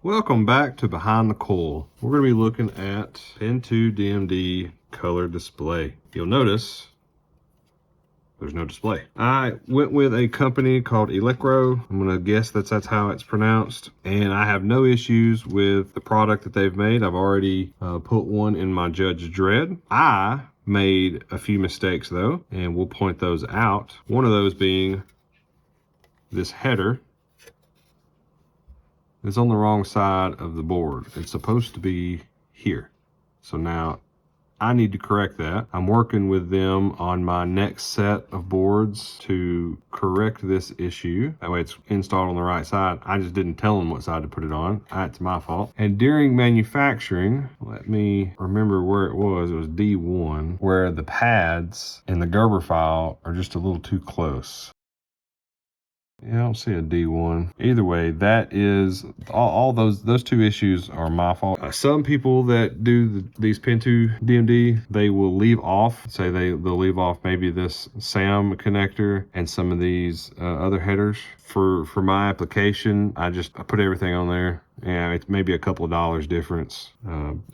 Welcome back to Behind the Coil. We're going to be looking at Pin2DMD color display. You'll notice there's no display. I went with a company called Elecrow. I'm going to guess that's how it's pronounced. And I have no issues with the product that they've made. I've already put one in my Judge Dredd. I made a few mistakes though, and we'll point those out. One of those being this header. It's on the wrong side of the board. It's supposed to be here. So now I need to correct that. I'm working with them on my next set of boards to correct this issue. That way it's installed on the right side. I just didn't tell them what side to put it on. That's my fault. And during manufacturing, let me remember where it was. It was D1, where the pads in the Gerber file are just a little too close. Yeah, I don't see a D1. Either way, that is all those two issues are my fault. Some people that do these Pin2DMD, they will leave off, say they'll leave off maybe this SAM connector and some of these other headers. For my application, I put everything on there. Yeah, it's maybe a couple of dollars difference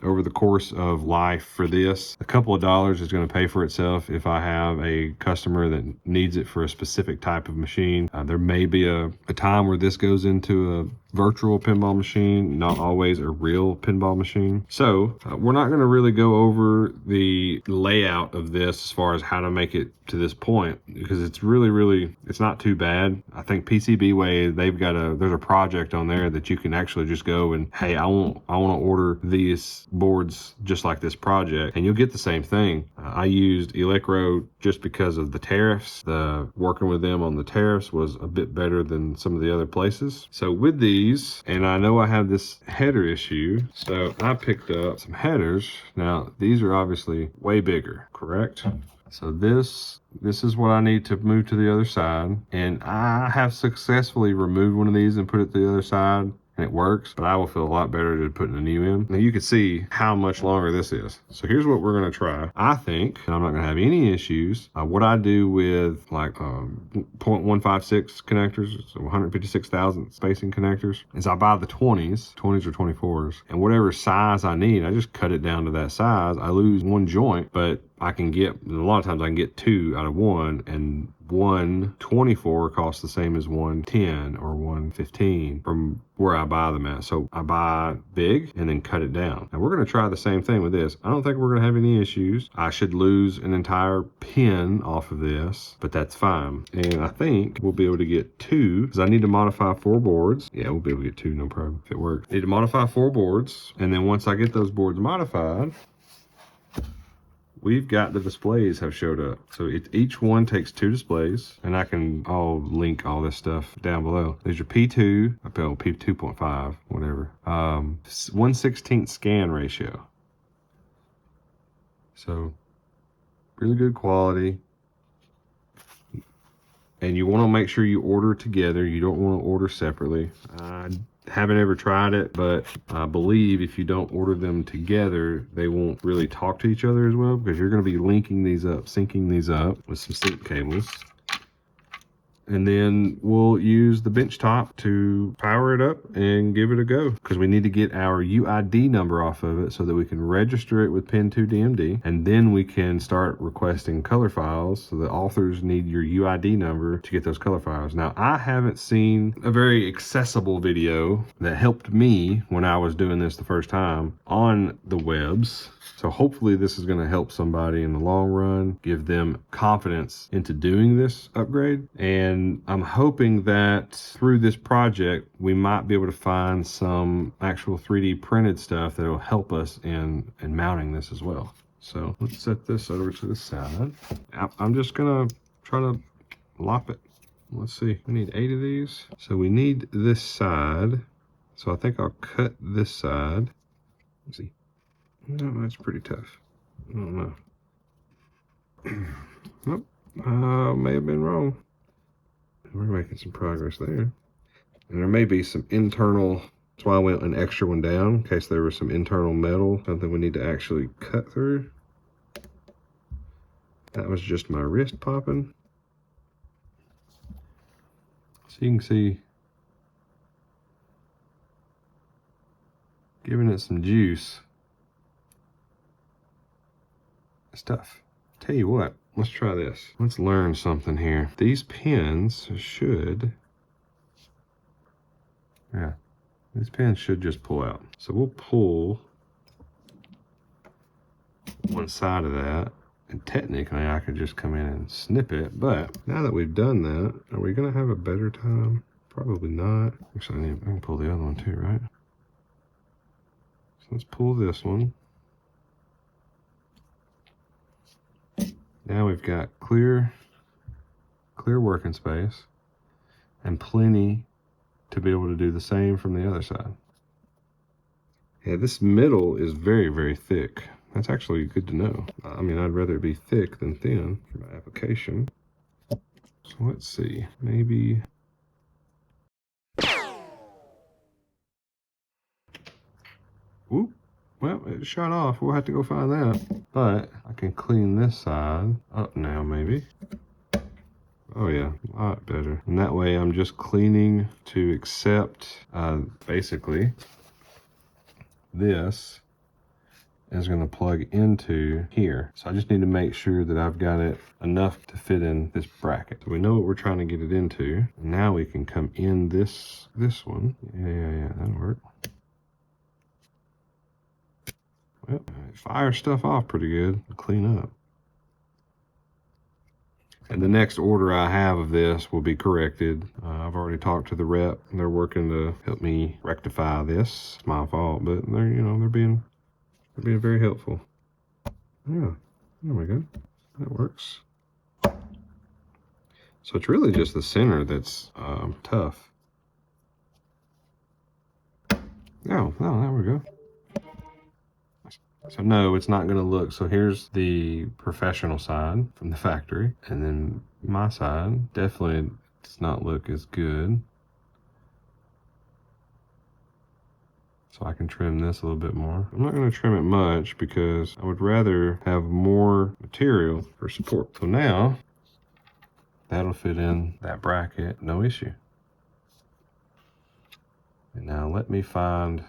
over the course of life for this. A couple of dollars is going to pay for itself if I have a customer that needs it for a specific type of machine. There may be a time where this goes into a virtual pinball machine, not always a real pinball machine. So we're not going to really go over the layout of this as far as how to make it to this point, because it's really it's not too bad. I think PCBWay, there's a project on there that you can actually just go and, hey, I want to order these boards just like this project, and you'll get the same thing. I used Elecrow just because of the tariffs. Working with them on the tariffs was a bit better than some of the other places. So with these, and I know I have this header issue, so I picked up some headers. Now these are obviously way bigger, correct? So this is what I need to move to the other side, and I have successfully removed one of these and put it to the other side, and it works, but I will feel a lot better to putting a new in. Now you can see how much longer this is. So here's what we're going to try. I think I'm not going to have any issues. What I do with like 0.156 connectors, so 156,000 spacing connectors, is I buy the 20s or 24s, and whatever size I need, I just cut it down to that size. I lose one joint, but I can get, a lot of times I can get 2 out of 1, and 124 costs the same as 110 or 115 from where I buy them at. So I buy big and then cut it down. Now we're going to try the same thing with this. I don't think we're going to have any issues. I should lose an entire pin off of this, but that's fine. And I think we'll be able to get 2, because I need to modify 4 boards. Yeah, we'll be able to get 2, no problem, if it works. Need to modify 4 boards, and then once I get those boards modified, we've got the displays have showed up. So each one takes 2 displays, and I'll link all this stuff down below. There's your P2, P2.5, whatever. 1/16 scan ratio. So really good quality. And you want to make sure you order together. You don't want to order separately. Haven't ever tried it, but I believe if you don't order them together, they won't really talk to each other as well, because you're going to be linking these up, syncing these up with some sync cables. And then we'll use the bench top to power it up and give it a go, because we need to get our UID number off of it so that we can register it with Pin2DMD, and then we can start requesting color files. So the authors need your UID number to get those color files. Now, I haven't seen a very accessible video that helped me when I was doing this the first time on the webs. So hopefully this is going to help somebody in the long run, give them confidence into doing this upgrade. And I'm hoping that through this project, we might be able to find some actual 3D printed stuff that will help us in mounting this as well. So let's set this over to the side. I'm just going to try to lop it. Let's see, we need 8 of these. So we need this side. So I think I'll cut this side. Let's see. No, that's pretty tough. I don't know. Nope. May have been wrong. We're making some progress there. And there may be some internal, that's why I went an extra one down, in case there was some internal metal, something we need to actually cut through. That was just my wrist popping. So you can see giving it some juice. It's tough. Tell you what, let's try this. Let's learn something here. These pins should, yeah, these pins should just pull out. So we'll pull one side of that, and technically I could just come in and snip it, but now that we've done that, are we gonna have a better time? Probably not. Actually, I can pull the other one too, right? So let's pull this one. Now we've got clear working space and plenty to be able to do the same from the other side. Yeah, this middle is very, very thick. That's actually good to know. I mean, I'd rather it be thick than thin for my application. So let's see, maybe. Oop, well, it shot off. We'll have to go find that. But I can clean this side up now, maybe. Oh yeah, a lot better. And that way I'm just cleaning to accept, basically, this is going to plug into here. So I just need to make sure that I've got it enough to fit in this bracket. So we know what we're trying to get it into. Now we can come in this one. Yeah, that'll work. Well, it fires stuff off pretty good. Clean up. And the next order I have of this will be corrected. I've already talked to the rep. They're working to help me rectify this. It's my fault, but they're being very helpful. Yeah, there we go. That works. So it's really just the center that's tough. Oh, there we go. So no, it's not gonna look. So here's the professional side from the factory, and then my side definitely does not look as good. So I can trim this a little bit more. I'm not gonna trim it much because I would rather have more material for support. So now that'll fit in that bracket, no issue. And now let me find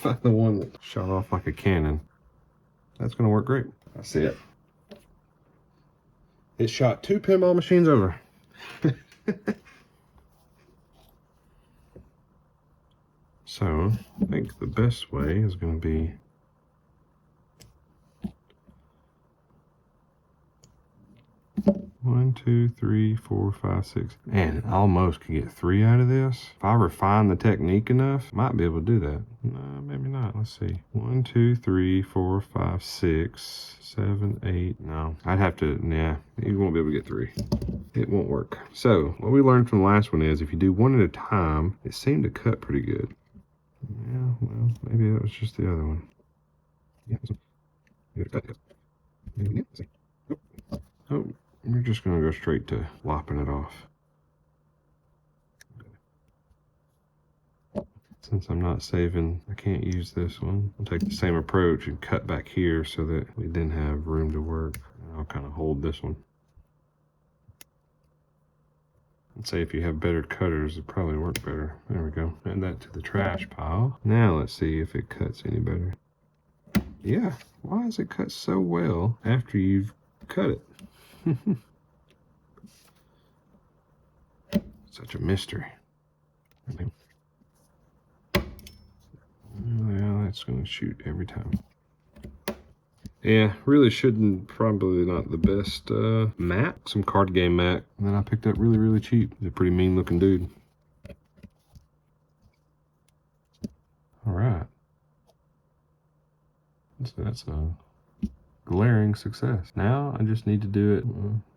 the one that shot off like a cannon. That's gonna work great. That's it. It shot 2 pinball machines over. So I think the best way is gonna be one, 2, 3, 4, 5, 6. Man, I almost could get 3 out of this. If I refine the technique enough, might be able to do that. No, maybe not. Let's see. 1, 2, 3, 4, 5, 6, 7, 8. No, I'd have to, nah, you won't be able to get 3. It won't work. So what we learned from the last one is if you do one at a time, it seemed to cut pretty good. Yeah, well, maybe that was just the other one. Yeah, oh, we're just gonna go straight to lopping it off. Since I'm not saving, I can't use this one. I'll take the same approach and cut back here so that we then have room to work. I'll kind of hold this one. I'd say if you have better cutters, it probably work better. There we go. Add that to the trash pile. Now let's see if it cuts any better. Yeah, why does it cut so well after you've cut it? Such a mystery. Yeah, that's gonna shoot every time. Yeah, really shouldn't, probably not the best mat. Some card game mat that I picked up really, really cheap. He's a pretty mean looking dude. All right. So that's a glaring success. Now I just need to do it,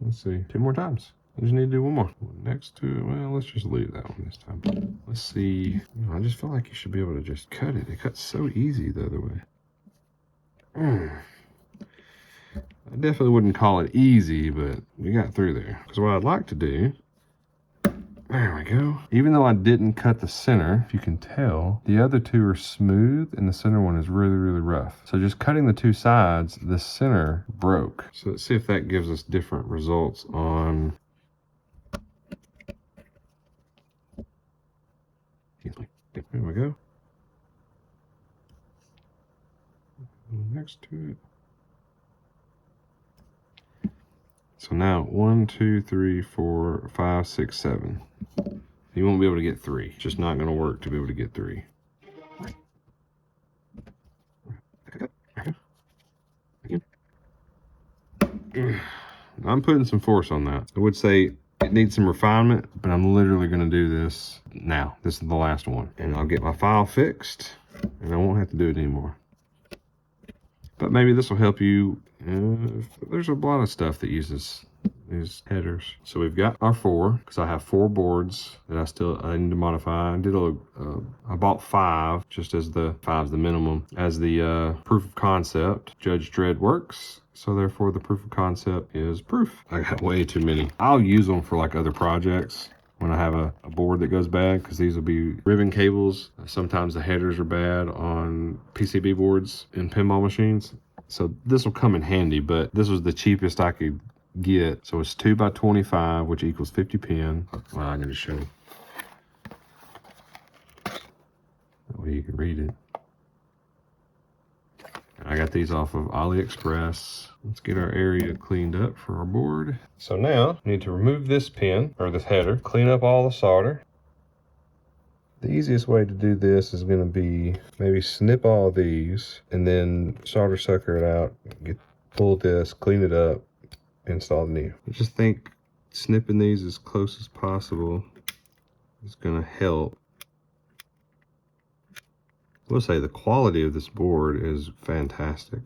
let's see, 2 more times. I just need to do 1 more. Next to it, well, let's just leave that one this time. Let's see. I just feel like you should be able to just cut it. It cuts so easy the other way. I definitely wouldn't call it easy, but we got through there. Because what I'd like to do, there we go. Even though I didn't cut the center, if you can tell, the other 2 are smooth and the center one is really, really rough. So just cutting the 2 sides, the center broke. So let's see if that gives us different results on. There we go. next to it. So now 1, 2, 3, 4, 5, 6, 7. You won't be able to get 3. It's just not going to work to be able to get 3. I'm putting some force on that. I would say it needs some refinement, but I'm literally going to do this now. This is the last one. And I'll get my file fixed, and I won't have to do it anymore. But maybe this will help you. There's a lot of stuff that uses these headers. So we've got our 4, because I have 4 boards that I need to modify. I bought 5, just as the 5's the minimum, as the proof of concept. Judge Dredd works, so therefore the proof of concept is proof. I got way too many. I'll use them for like other projects when I have a board that goes bad, because these will be ribbon cables. Sometimes the headers are bad on PCB boards in pinball machines. So this will come in handy, but this was the cheapest I could get. So it's 2 by 25, which equals 50 pin. Well, I'm going to show you. That way you can read it. I got these off of AliExpress. Let's get our area cleaned up for our board. So now, I need to remove this pin, or this header, clean up all the solder. The easiest way to do this is going to be maybe snip all these, and then solder sucker it out, pull this, clean it up, install the new. I just think snipping these as close as possible is going to help. I will say the quality of this board is fantastic.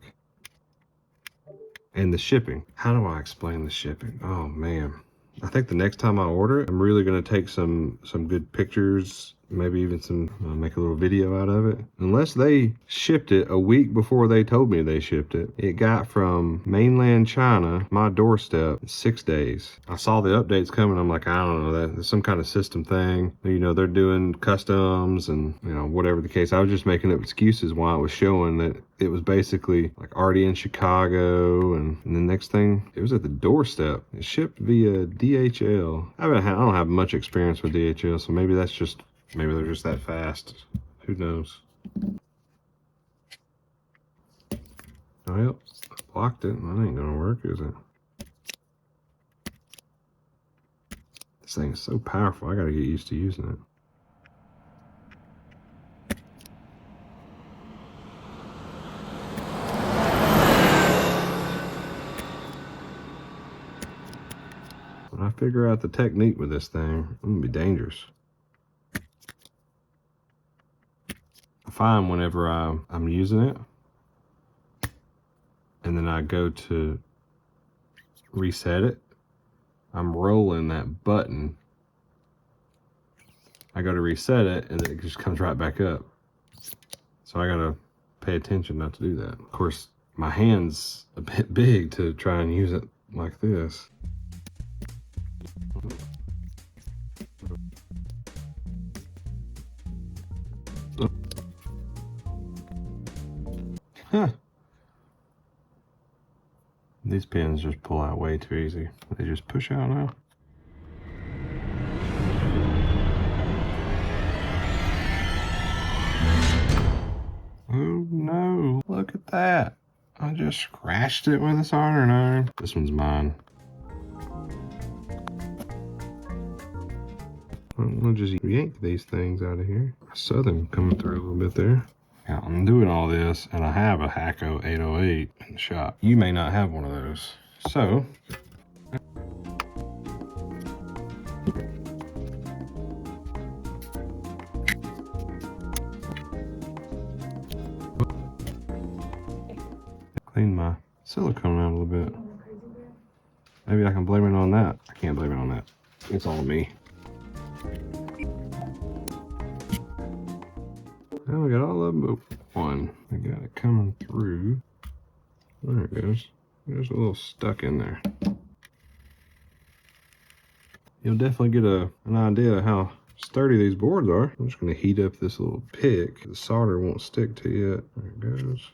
And the shipping. How do I explain the shipping? Oh man. I think the next time I order it, I'm really going to take some good pictures, maybe even make a little video out of it. Unless they shipped it a week before they told me they shipped it. It got from mainland China, my doorstep, 6 days. I saw the updates coming. I'm like, I don't know, that's some kind of system thing. You know, they're doing customs and, you know, whatever the case. I was just making up excuses why it was showing that it was basically like already in Chicago, and the next thing, it was at the doorstep. It shipped via DHL. I don't have much experience with DHL, so maybe they're just that fast. Who knows? Oh, yep. I blocked it. That ain't gonna work, is it? This thing is so powerful. I gotta get used to using it. When I figure out the technique with this thing, I'm gonna be dangerous. I find whenever I'm using it, and then I go to reset it, I'm rolling that button. I go to reset it, and it just comes right back up. So I gotta pay attention not to do that. Of course, my hand's a bit big to try and use it like this. Huh. These pins just pull out way too easy. They just push out now. Oh no, look at that. I just scratched it with a soldering iron. This one's mine. I'll just yank these things out of here. Southern coming through a little bit there. Now, I'm doing all this, and I have a Hacko 808 in the shop. You may not have one of those. So, clean my silicone out a little bit. Maybe I can blame it on that. I can't blame it on that. It's all me. Now we got all of them but one. I got it coming through. There it goes. There's a little stuck in there. You'll definitely get an idea of how sturdy these boards are. I'm just going to heat up this little pick. The solder won't stick to it. There it goes.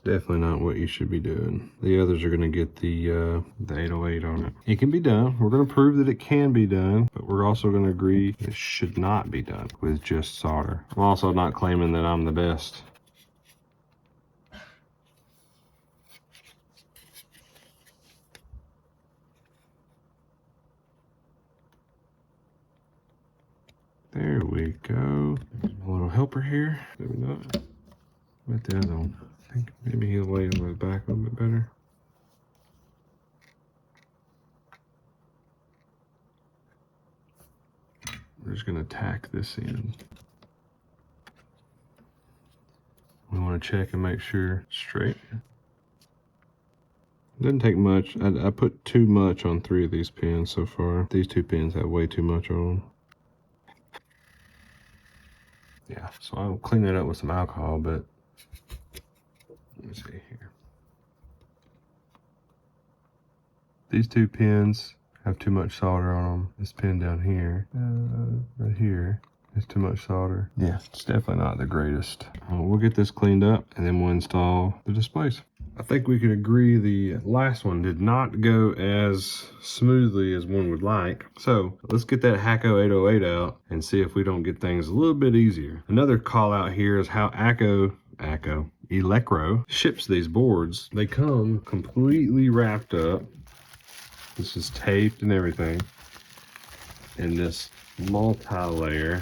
It's definitely not what you should be doing. The others are going to get the 808 on it. It can be done. We're going to prove that it can be done, but we're also going to agree it should not be done with just solder. I'm also not claiming that I'm the best There we go. There's my little helper here. Maybe not. What the other one? I think maybe he'll lay on the back a little bit better. We're just gonna tack this in. We want to check and make sure it's straight. Doesn't take much. I put too much on 3 of these pins so far. These 2 pins have way too much on them. Yeah, so I'll clean it up with some alcohol, but let me see here. These 2 pins have too much solder on them. This pin down here, right here, is too much solder. Yeah, it's definitely not the greatest. We'll get this cleaned up and then we'll install the displays. I think we can agree the last one did not go as smoothly as one would like. So let's get that Hacko 808 out and see if we don't get things a little bit easier. Another call out here is how Elecrow ships these boards. They come completely wrapped up. This is taped and everything. And this multi-layer.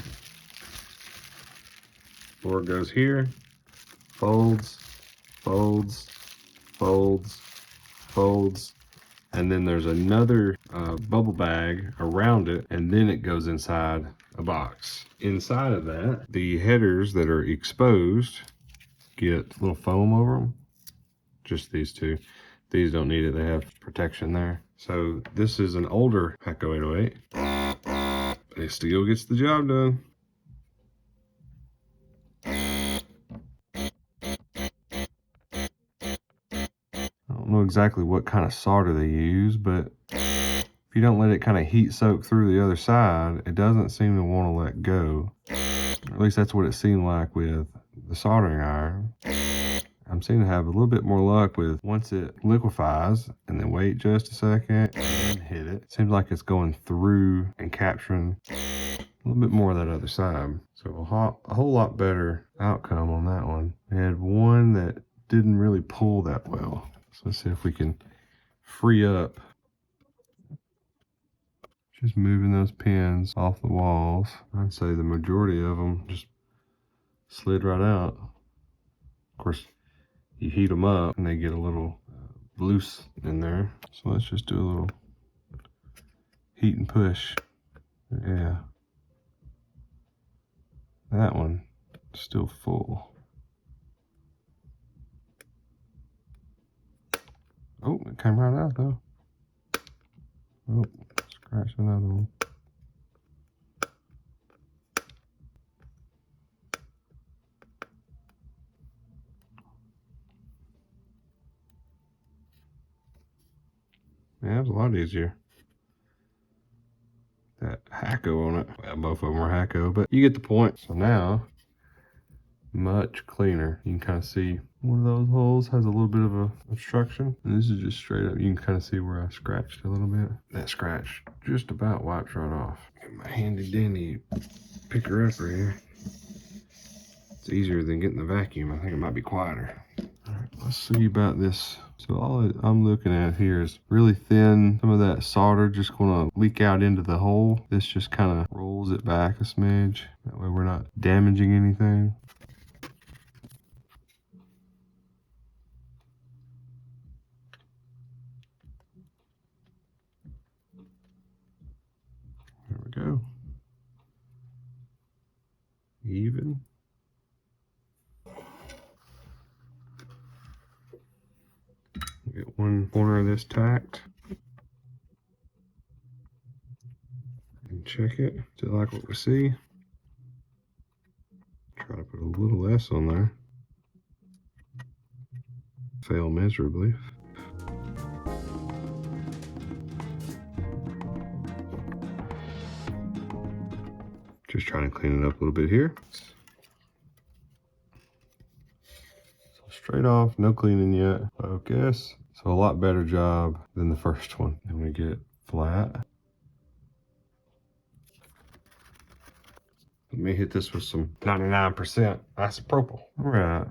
Board goes here, folds, folds, folds, folds, and then there's another bubble bag around it, and then it goes inside a box. Inside of that, the headers that are exposed get a little foam over them. Just these 2. These don't need it, they have protection there. So this is an older Hacko 808, but it still gets the job done. I don't know exactly what kind of solder they use, but if you don't let it kind of heat soak through the other side, it doesn't seem to want to let go. At least that's what it seemed like with the soldering iron. I'm seeming to have a little bit more luck with once it liquefies and then wait just a second and hit it. Seems like it's going through and capturing a little bit more of that other side. So a whole lot better outcome on that one. We had one that didn't really pull that well. So let's see if we can free up. Just moving those pins off the walls. I'd say the majority of them just slid right out. Of course, you heat them up and they get a little loose in there. So let's just do a little heat and push. Yeah. That one still full. Oh, it came right out though. Oh, scratch another one. Yeah, it was a lot easier. That Hacko on it. Well, both of them are Hacko, but you get the point. So now, much cleaner. You can kind of see one of those holes has a little bit of a obstruction. And this is just straight up. You can kind of see where I scratched a little bit. That scratch just about wipes right off. Get my handy dandy picker upper here. It's easier than getting the vacuum. I think it might be quieter. All right, let's see about this. So all I'm looking at here is really thin. Some of that solder just gonna leak out into the hole. This just kind of rolls it back a smidge. That way we're not damaging anything. There we go. Even. Get one corner of this tacked. And check it. Do you like what we see? Try to put a little less on there. Fail miserably. Just trying to clean it up a little bit here. So straight off, no cleaning yet. Focus. So a lot better job than the first one. Then we get flat. Let me hit this with some 99% isopropyl. All right.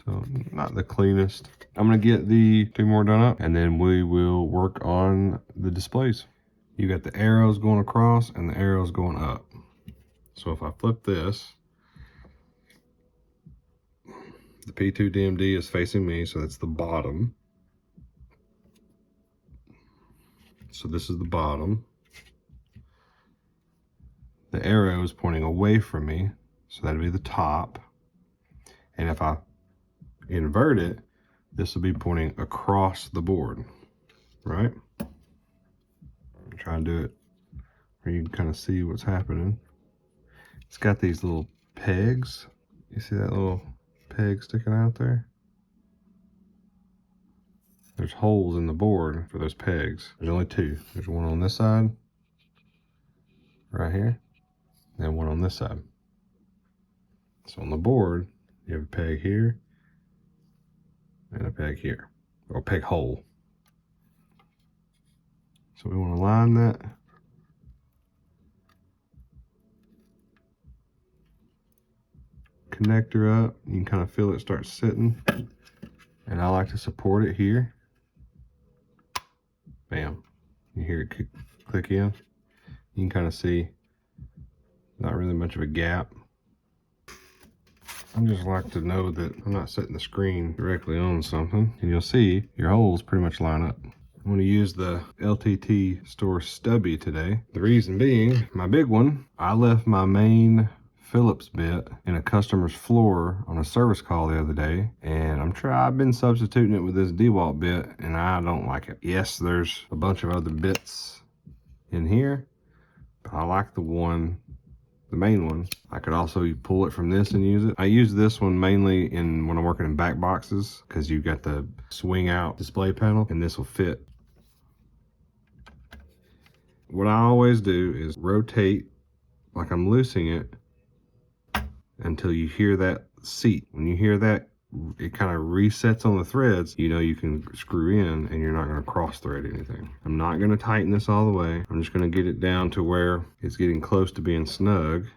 So not the cleanest. I'm gonna get the 2 more done up and then we will work on the displays. You got the arrows going across and the arrows going up. So if I flip this, the P2DMD is facing me, so that's the bottom. So this is the bottom. The arrow is pointing away from me, so that'd be the top. And if I invert it, this will be pointing across the board, right? Try and do it where you can kind of see what's happening. It's got these little pegs. You see that little peg sticking out there? There's holes in the board for those pegs. There's only two. There's one on this side, right here, and one on this side. So on the board, you have a peg here and a peg here, or a peg hole. So we want to line that. Connector up. You can kind of feel it start sitting. And I like to support it here. Bam. You hear it click in. You can kind of see not really much of a gap. I just like to know that I'm not setting the screen directly on something. And you'll see your holes pretty much line up. I'm going to use the LTT store stubby today. The reason being, my big one, I left my main Phillips bit in a customer's floor on a service call the other day, and I've been substituting it with this DeWalt bit, and I don't like it. Yes, there's a bunch of other bits in here, but I like the main one. I could also pull it from this and use it. I use this one mainly when I'm working in back boxes, because you've got the swing out display panel, and this will fit. What I always do is rotate like I'm loosing it until you hear that seat. When you hear that, it kind of resets on the threads. You know you can screw in and you're not going to cross thread anything. I'm not going to tighten this all the way. I'm just going to get it down to where it's getting close to being snug.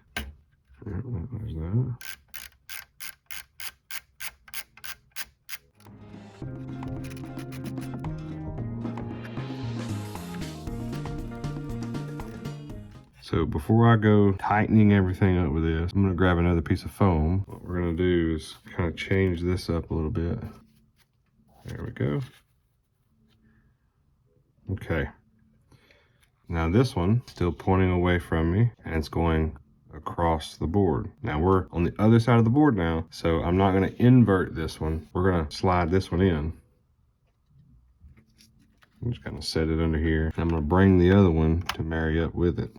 There's that. So before I go tightening everything up with this, I'm going to grab another piece of foam. What we're going to do is kind of change this up a little bit. There we go. Okay. Now this one still pointing away from me, and it's going across the board. Now we're on the other side of the board now, so I'm not going to invert this one. We're going to slide this one in. I'm just kind of set it under here. I'm going to bring the other one to marry up with it.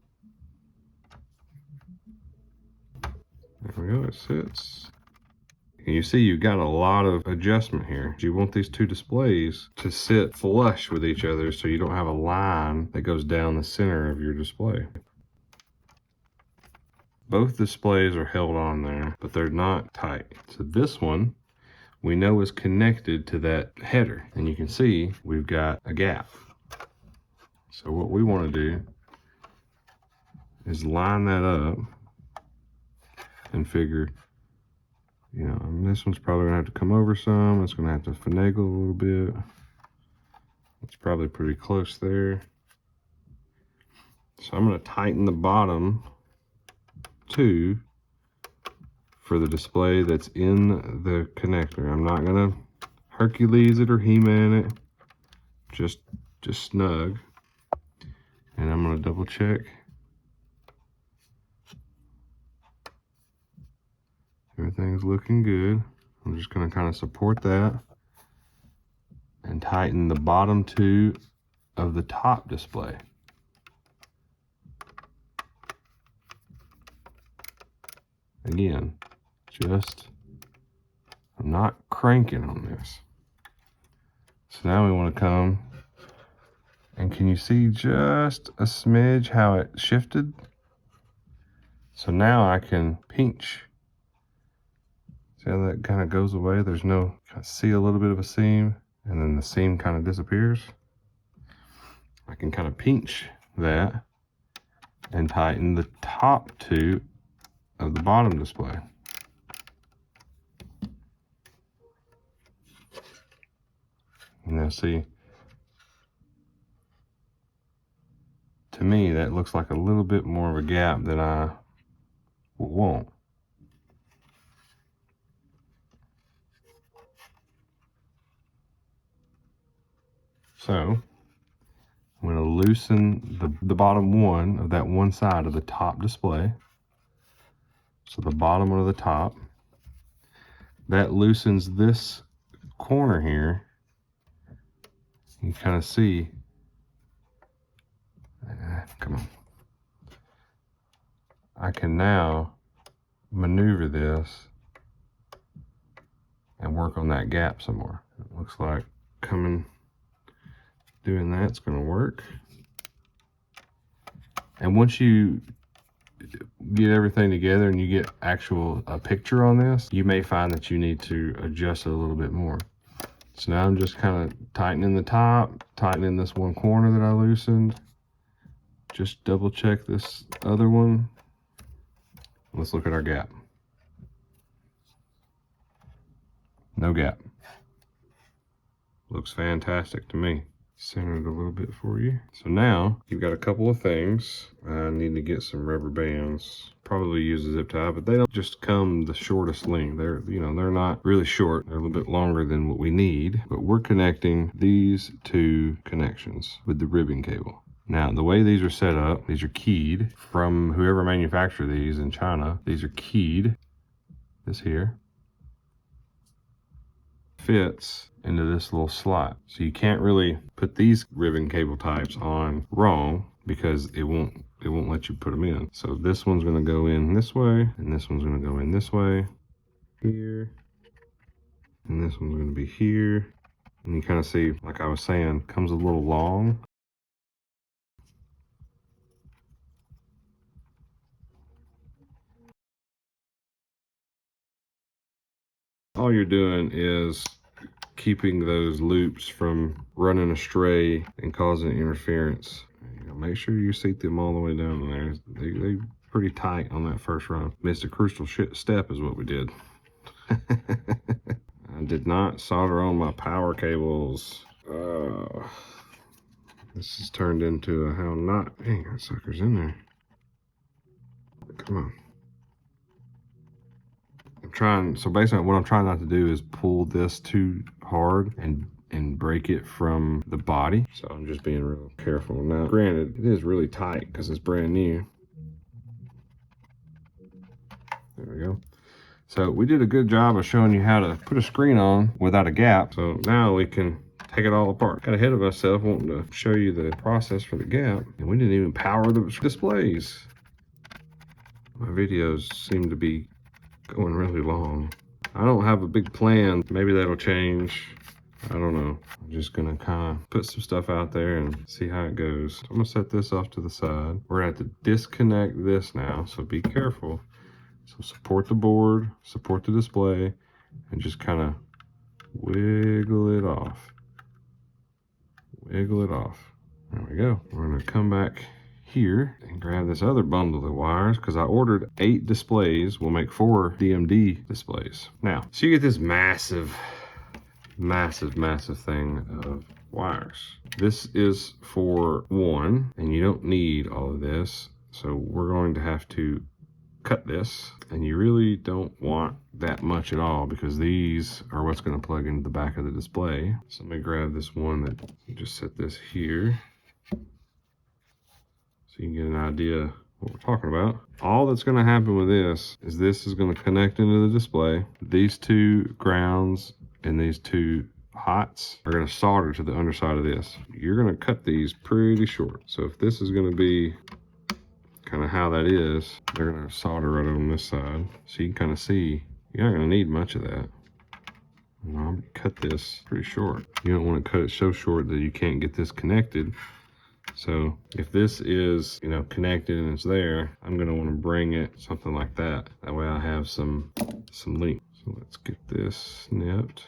There we go, it sits. And you see you've got a lot of adjustment here. You want these two displays to sit flush with each other so you don't have a line that goes down the center of your display. Both displays are held on there, but they're not tight. So this one, we know is connected to that header. And you can see we've got a gap. So what we want to do is line that up and figure, you know, this one's probably gonna have to come over some. It's gonna have to finagle a little bit. It's probably pretty close there. So I'm gonna tighten the bottom two for the display that's in the connector. I'm not gonna Hercules it or He-Man it, just snug. And I'm gonna double check. Everything's looking good. I'm just going to kind of support that and tighten the bottom two of the top display. Again, I'm not cranking on this. So now we want to come, and can you see just a smidge how it shifted? So now I can pinch. See how that kind of goes away? There's no, I see a little bit of a seam, and then the seam kind of disappears. I can kind of pinch that and tighten the top two of the bottom display. And now see, to me that looks like a little bit more of a gap than I won't. So I'm going to loosen the bottom one of that one side of the top display. So the bottom one of the top. That loosens this corner here. You kind of see. Come on. I can now maneuver this and work on that gap some more. It looks like doing that's going to work. And once you get everything together and you get a picture on this, you may find that you need to adjust it a little bit more. So now I'm just kind of tightening the top, tightening this one corner that I loosened. Just double check this other one. Let's look at our gap. No gap. Looks fantastic to me. Center it a little bit for you. So now you've got a couple of things. I need to get some rubber bands. Probably use a zip tie, but they don't just come the shortest length. They're not really short. They're a little bit longer than what we need, but we're connecting these two connections with the ribbon cable. Now, the way these are set up, these are keyed from whoever manufactured these in China. These are keyed. This here fits into this little slot. So you can't really put these ribbon cable types on wrong because it won't let you put them in. So this one's going to go in this way, and this one's going to go in this way, here, and this one's going to be here. And you kind of see, like I was saying, comes a little long. All you're doing is keeping those loops from running astray and causing interference. Make sure you seat them all the way down in there. They pretty tight on that first run. Missed a crucial step is what we did. I did not solder on my power cables. This has turned into a how not. Dang, that sucker's in there. Come on. So basically what I'm trying not to do is pull this too hard and break it from the body. So I'm just being real careful. Now, granted, it is really tight because it's brand new. There we go. So we did a good job of showing you how to put a screen on without a gap. So now we can take it all apart. Got ahead of myself wanting to show you the process for the gap, and we didn't even power the displays. My videos seem to be going really long. I don't have a big plan. Maybe that'll change. I don't know. I'm just gonna kind of put some stuff out there and see how it goes. So I'm gonna set this off to the side. We're gonna have to disconnect this now, so be careful. So support the board, support the display, and just kind of wiggle it off. Wiggle it off. There we go. We're gonna come back here and grab this other bundle of wires because I ordered 8 displays. We'll make 4 DMD displays. Now, so you get this massive thing of wires. This is for 1, and you don't need all of this. So we're going to have to cut this, and you really don't want that much at all because these are what's going to plug into the back of the display. So let me grab this one that you just set this here. So you can get an idea what we're talking about. All that's going to happen with this is going to connect into the display. These 2 grounds and these 2 hots are going to solder to the underside of this. You're going to cut these pretty short. So if this is going to be kind of how that is, they're going to solder right on this side. So you can kind of see you're not going to need much of that. I'm going to cut this pretty short. You don't want to cut it so short that you can't get this connected. So if this is, connected and it's there, I'm going to want to bring it something like that. That way I have some length. So let's get this snipped.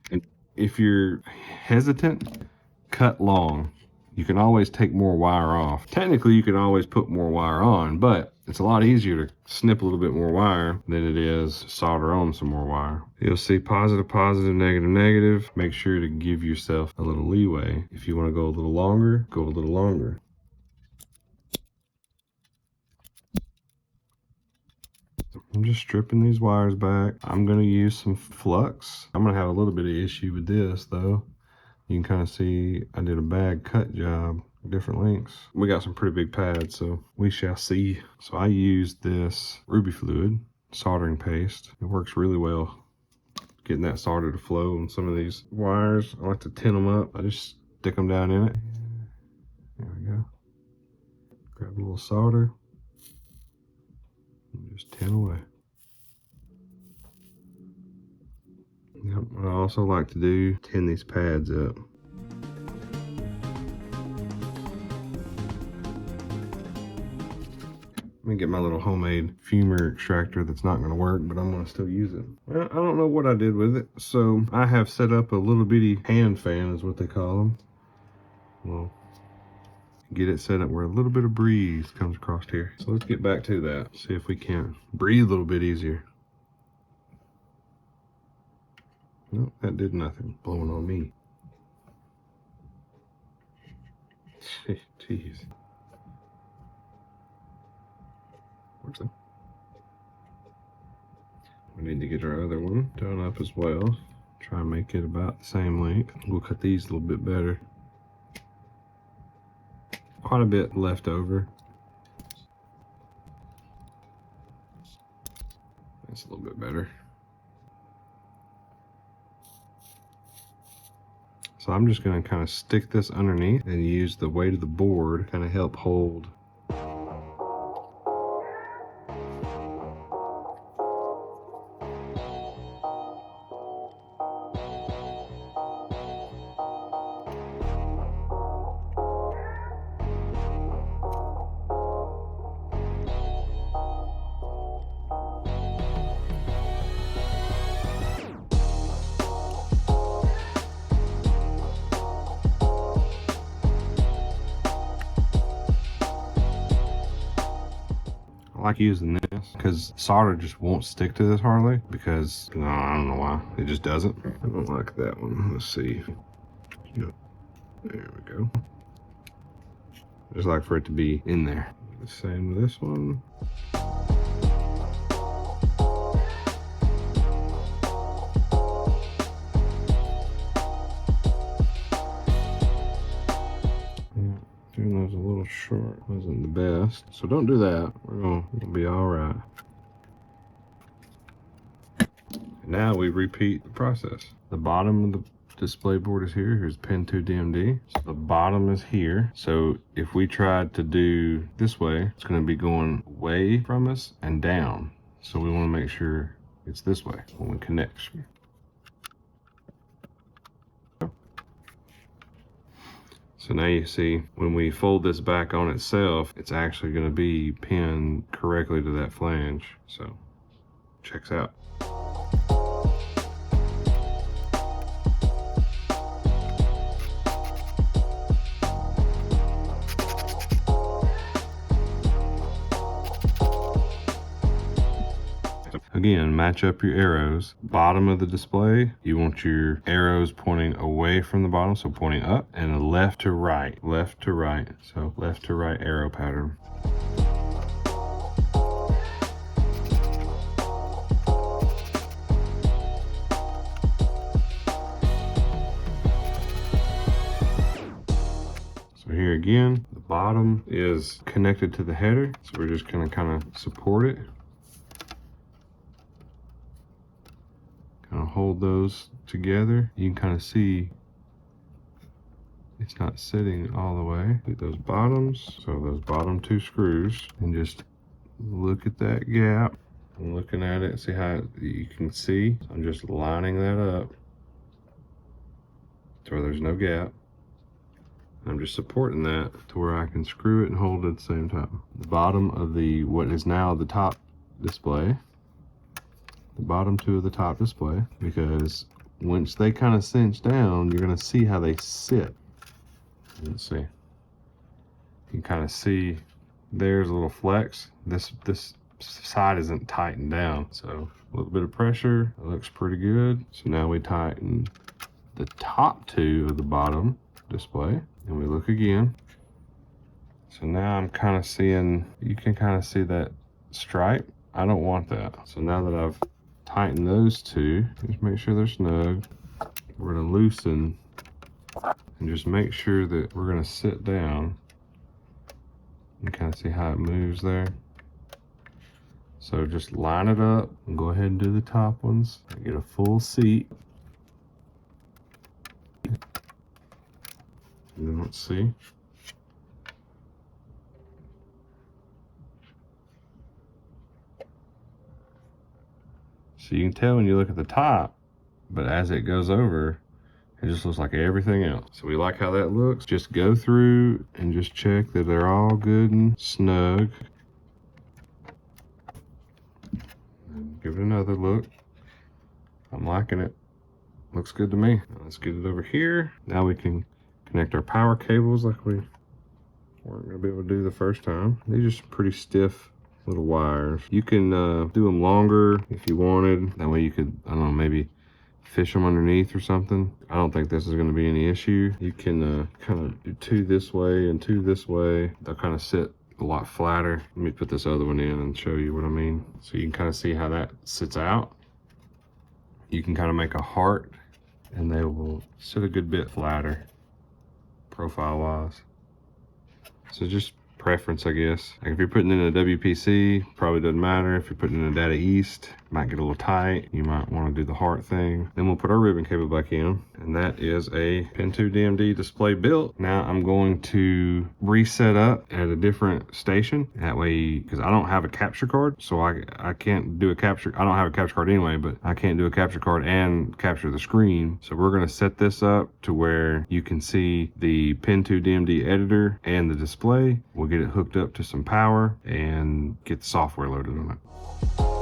And if you're hesitant, cut long. You can always take more wire off. Technically, you can always put more wire on, but it's a lot easier to snip a little bit more wire than it is to solder on some more wire. You'll see positive, positive, negative, negative. Make sure to give yourself a little leeway. If you want to go a little longer, go a little longer. I'm just stripping these wires back. I'm gonna use some flux. I'm gonna have a little bit of issue with this though. You can kind of see I did a bad cut job, different lengths. We got some pretty big pads, so we shall see. So I used this ruby fluid soldering paste. It works really well getting that solder to flow on some of these wires. I like to tin them up. I just stick them down in it. There we go. Grab a little solder and just tin away. Yep, what I also like to do, tin these pads up. Let me get my little homemade fumer extractor that's not going to work, but I'm going to still use it. Well, I don't know what I did with it. So I have set up a little bitty hand fan is what they call them. Well, get it set up where a little bit of breeze comes across here. So let's get back to that. See if we can breathe a little bit easier. Nope, that did nothing. Blowing on me. Jeez. Where's that? We need to get our other one done up as well. Try and make it about the same length. We'll cut these a little bit better. Quite a bit left over. That's a little bit better. So I'm just going to kind of stick this underneath and use the weight of the board to kind of help hold. I like using this because solder just won't stick to this hardly because I don't know why it just doesn't. I don't like that one. Let's see. Yep. There we go. I just like for it to be in there. The same with this one. Doing those a little short wasn't the best, so don't do that. We'll be all right. Now we repeat the process. The bottom of the display board is here. Here's Pin2DMD. So the bottom is here. So if we tried to do this way, it's going to be going away from us and down. So we want to make sure it's this way when we connect. So now you see when we fold this back on itself, it's actually going to be pinned correctly to that flange. So checks out. Again, match up your arrows. Bottom of the display, you want your arrows pointing away from the bottom, so pointing up, and a left to right, so left to right arrow pattern. So here again, the bottom is connected to the header, so we're just gonna kind of support it. Kind of hold those together. You can kind of see it's not sitting all the way. Get those bottoms, so those bottom two screws, and just look at that gap. I'm looking at it, see how you can see. I'm just lining that up to where there's no gap. I'm just supporting that to where I can screw it and hold it at the same time. The bottom of the what is now the top display. The bottom two of the top display, because once they kind of cinch down, you're going to see how they sit. Let's see. You can kind of see there's a little flex. This side isn't tightened down, so a little bit of pressure. It looks pretty good. So now we tighten the top two of the bottom display, and we look again. So now I'm kind of seeing, you can kind of see that stripe I don't want that. So now that I've tightened those two, just make sure they're snug. We're gonna loosen and just make sure that we're gonna sit down and kind of see how it moves there. So just line it up and go ahead and do the top ones. Get a full seat. And then let's see. So you can tell when you look at the top, but as it goes over, it just looks like everything else. So we like how that looks. Just go through and just check that they're all good and snug. And give it another look. I'm liking it. Looks good to me. Now let's get it over here. Now we can connect our power cables like we weren't gonna be able to do the first time. They're just pretty stiff little wires. You can do them longer if you wanted. That way you could, I don't know, maybe fish them underneath or something. I don't think this is going to be any issue. You can kind of do two this way and two this way. They'll kind of sit a lot flatter. Let me put this other one in and show you what I mean. So you can kind of see how that sits out. You can kind of make a heart and they will sit a good bit flatter profile wise. So just preference, I guess. Like if you're putting in a WPC, probably doesn't matter. If you're putting in a Data East, might get a little tight. You might want to do the heart thing. Then we'll put our ribbon cable back in, and that is a Pin2DMD display built. Now I'm going to reset up at a different station. That way, because I don't have a capture card, so I can't do a capture. I don't have a capture card anyway, but I can't do a capture card and capture the screen. So we're gonna set this up to where you can see the Pin2DMD editor and the display. We'll get it hooked up to some power and get the software loaded on it.